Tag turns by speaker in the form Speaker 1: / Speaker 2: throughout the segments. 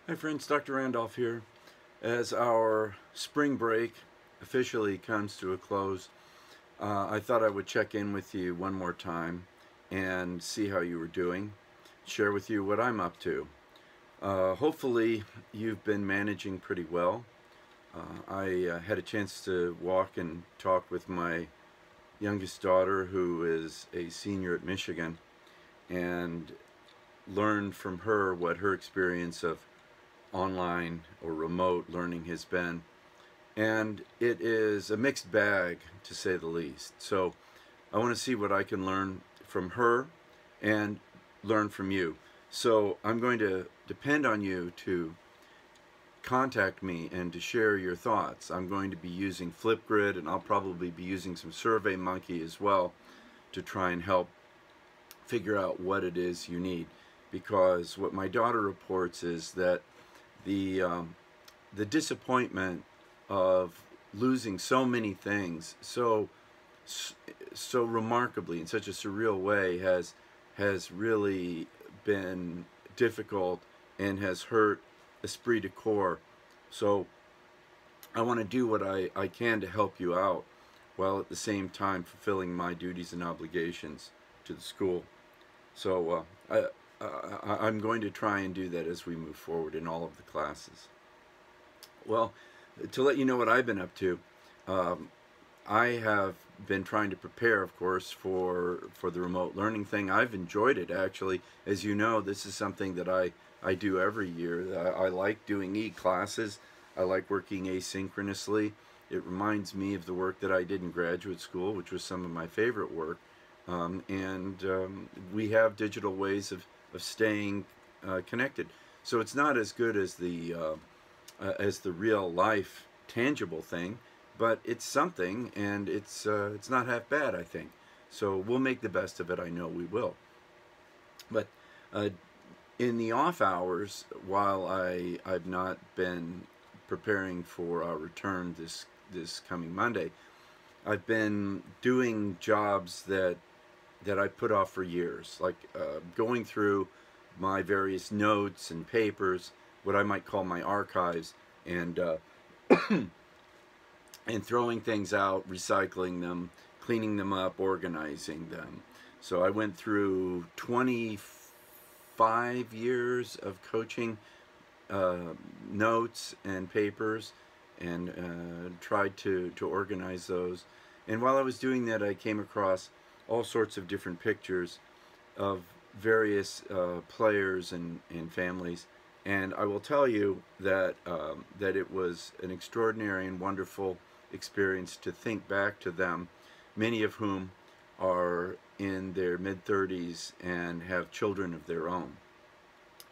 Speaker 1: Hi friends, Dr. Randolph here. As our spring break officially comes to a close, I thought I would check in with you one more time and see how you were doing, share with you what I'm up to. Hopefully you've been managing pretty well. I had a chance to walk and talk with my youngest daughter, who is a senior at Michigan, and learned from her what her experience of online or remote learning has been. And it is a mixed bag, to say the least. So I want to see what I can learn from her and learn from you. So I'm going to depend on you to contact me and to share your thoughts. I'm going to be using Flipgrid, and I'll probably be using some SurveyMonkey as well to try and help figure out what it is you need. Because what my daughter reports is that the the disappointment of losing so many things so remarkably in such a surreal way has really been difficult and has hurt esprit de corps. So I want to do what I can to help you out while at the same time fulfilling my duties and obligations to the school. So I'm going to try and do that as we move forward in all of the classes. Well, to let you know what I've been up to, um, I have been trying to prepare, of course, for the remote learning thing. I've enjoyed it, actually. As you know, this is something that I do every year. I like doing e-classes. I like working asynchronously. It reminds me of the work that I did in graduate school, which was some of my favorite work. And we have digital ways of staying connected. So it's not as good as the real life tangible thing, but it's something, and it's not half bad, I think. So we'll make the best of it. I know we will. But uh, in the off hours, while I've not been preparing for our return this coming Monday, I've been doing jobs that I put off for years, like going through my various notes and papers, what I might call my archives, and and throwing things out, recycling them, cleaning them up, organizing them. So I went through 25 years of coaching notes and papers, and tried to organize those. And while I was doing that, I came across all sorts of different pictures of various players and families. And I will tell you that that it was an extraordinary and wonderful experience to think back to them, many of whom are in their mid-30s and have children of their own.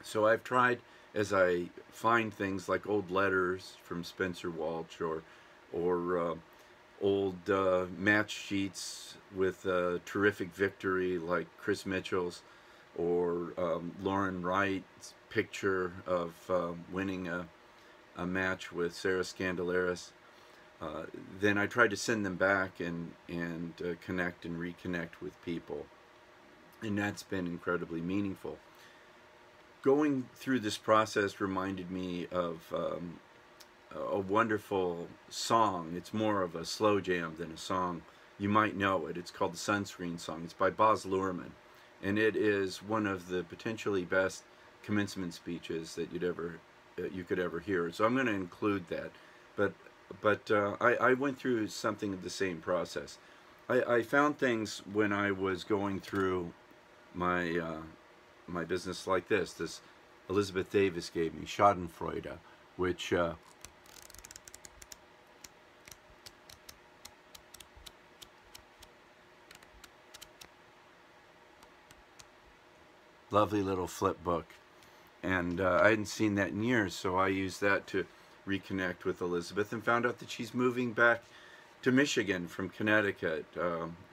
Speaker 1: So I've tried, as I find things like old letters from Spencer Walsh, or old match sheets with a terrific victory like Chris Mitchell's, or Lauren Wright's picture of winning a match with Sarah Scandalaris. Then I tried to send them back and connect and reconnect with people, and that's been incredibly meaningful. Going through this process reminded me of a wonderful song. It's more of a slow jam than a song. You might know it. It's called the Sunscreen Song. It's by Baz Luhrmann, and it is one of the potentially best commencement speeches that you could ever hear. So I'm going to include that. But I went through something of the same process. I found things when I was going through my my business like this Elizabeth Davis gave me, Schadenfreude, which lovely little flip book. And I hadn't seen that in years, so I used that to reconnect with Elizabeth and found out that she's moving back to Michigan from Connecticut.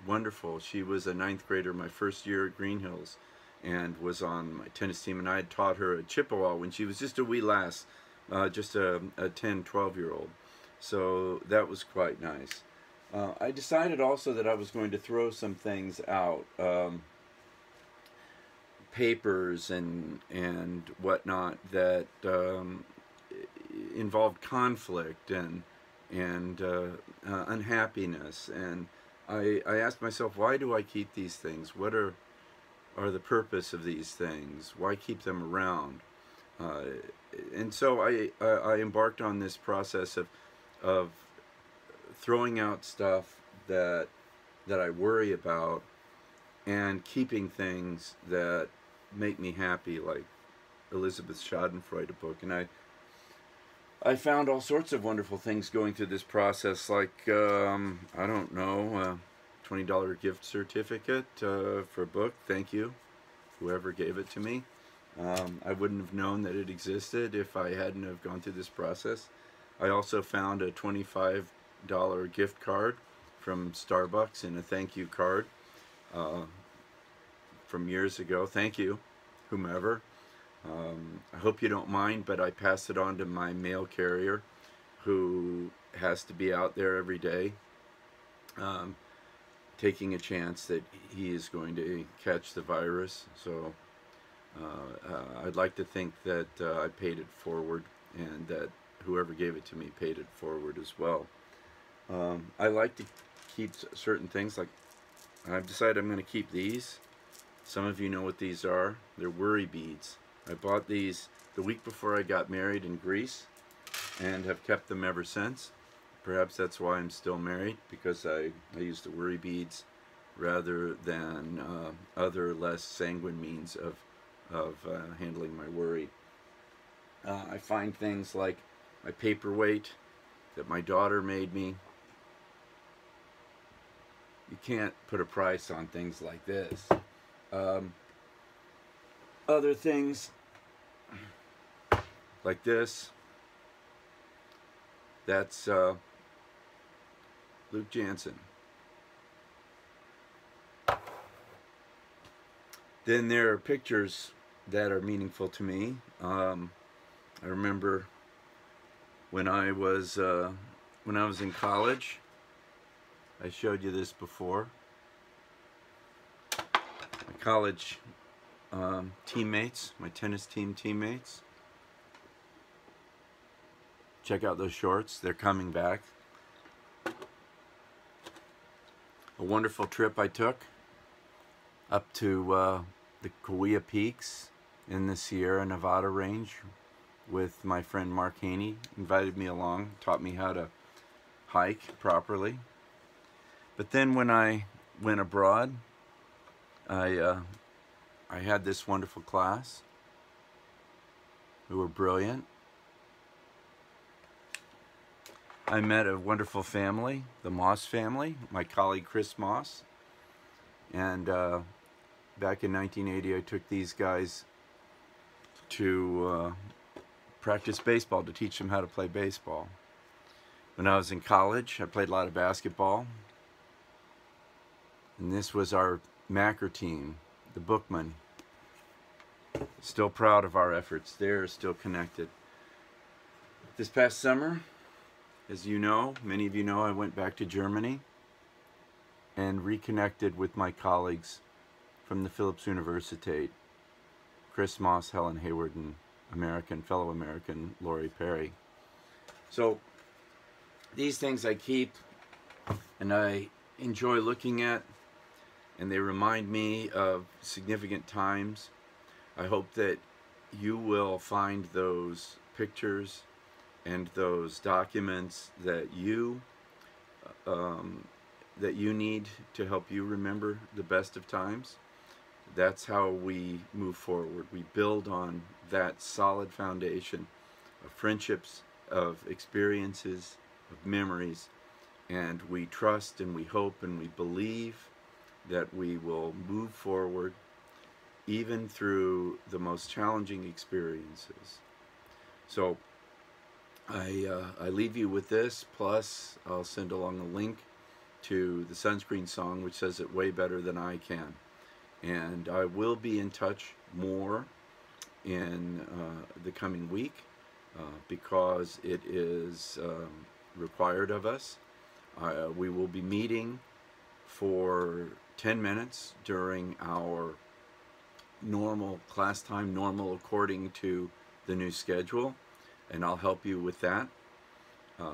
Speaker 1: Wonderful. She was a ninth grader my first year at Green Hills and was on my tennis team, and I had taught her at Chippewa when she was just a wee lass, just a 10, 12-year-old. So that was quite nice. I decided also that I was going to throw some things out. papers and whatnot that involved conflict and unhappiness. And I asked myself, why do I keep these things? What are the purpose of these things? Why keep them around? And so I embarked on this process of throwing out stuff that I worry about and keeping things that make me happy, like Elizabeth Schadenfreude book. And I found all sorts of wonderful things going through this process, like I don't know, $20 gift certificate for a book. Thank you, whoever gave it to me. I wouldn't have known that it existed if I hadn't have gone through this process. I also found a $25 gift card from Starbucks and a thank you card from years ago. Thank you, whomever. I hope you don't mind, but I pass it on to my mail carrier, who has to be out there every day, taking a chance that he is going to catch the virus. So I'd like to think that I paid it forward, and that whoever gave it to me paid it forward as well. I like to keep certain things, like I've decided I'm going to keep these. Some of you know what these are. They're worry beads. I bought these the week before I got married in Greece and have kept them ever since. Perhaps that's why I'm still married, because I use the worry beads rather than other less sanguine means of handling my worry. I find things like my paperweight that my daughter made me. You can't put a price on things like this. Other things like this, that's Luke Jansen. Then there are pictures that are meaningful to me. I remember when I was in college. I showed you this before. My college teammates, my tennis team teammates. Check out those shorts. They're coming back. A wonderful trip I took up to the Cahuilla Peaks in the Sierra Nevada range with my friend Mark Haney. Invited me along, taught me how to hike properly. But then when I went abroad, I had this wonderful class who were brilliant. I met a wonderful family, the Moss family, my colleague Chris Moss. And back in 1980, I took these guys to practice baseball, to teach them how to play baseball. When I was in college, I played a lot of basketball. And this was our Macker team, the Bookman. Still proud of our efforts. They're still connected. This past summer, as you know, many of you know, I went back to Germany and reconnected with my colleagues from the Philipps Universität, Chris Moss, Helen Hayward, and fellow American Lori Perry. So these things I keep and I enjoy looking at, and they remind me of significant times. I hope that you will find those pictures and those documents that you need to help you remember the best of times. That's how we move forward. We build on that solid foundation of friendships, of experiences, of memories, and we trust and we hope and we believe that we will move forward even through the most challenging experiences. So I leave you with this, plus I'll send along a link to the Sunscreen song, which says it way better than I can. And I will be in touch more in the coming week because it is required of us. We will be meeting for 10 minutes during our normal class time, normal according to the new schedule, and I'll help you with that. Uh,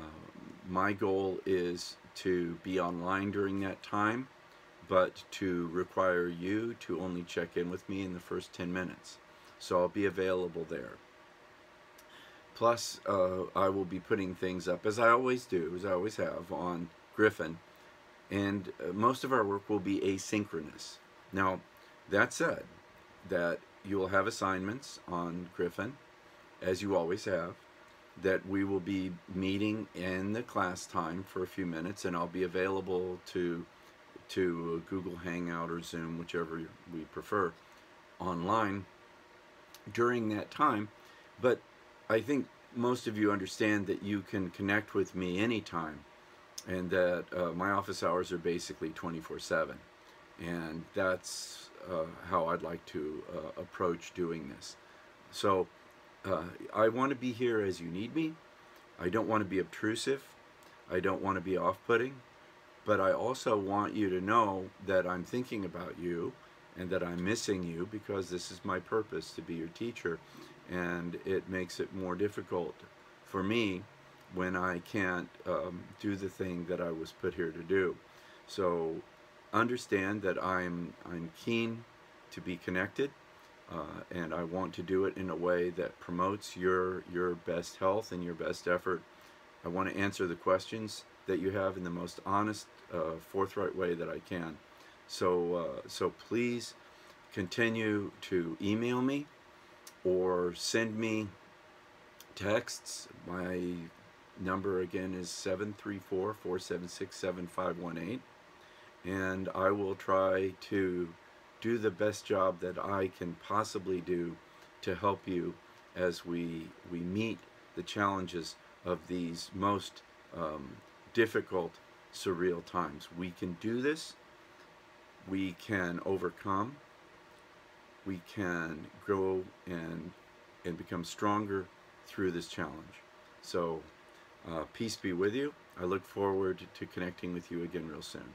Speaker 1: my goal is to be online during that time, but to require you to only check in with me in the first 10 minutes. So I'll be available there. Plus, I will be putting things up, as I always do, as I always have, on Griffin. And most of our work will be asynchronous. Now, that said, that you will have assignments on Griffin, as you always have, that we will be meeting in the class time for a few minutes, and I'll be available to Google Hangout or Zoom, whichever we prefer, online during that time. But I think most of you understand that you can connect with me anytime, and that my office hours are basically 24/7, and that's how I'd like to approach doing this. So I want to be here as you need me. I don't want to be obtrusive. I don't want to be off-putting, but I also want you to know that I'm thinking about you and that I'm missing you, because this is my purpose, to be your teacher, and it makes it more difficult for me when I can't do the thing that I was put here to do. So understand that I'm keen to be connected, and I want to do it in a way that promotes your best health and your best effort. I want to answer the questions that you have in the most honest, forthright way that I can. So please continue to email me or send me texts. My number again is 734-476-7518, and I will try to do the best job that I can possibly do to help you as we meet the challenges of these most difficult, surreal times. We can do this. We can overcome. We can grow and become stronger through this challenge. So peace be with you. I look forward to connecting with you again real soon.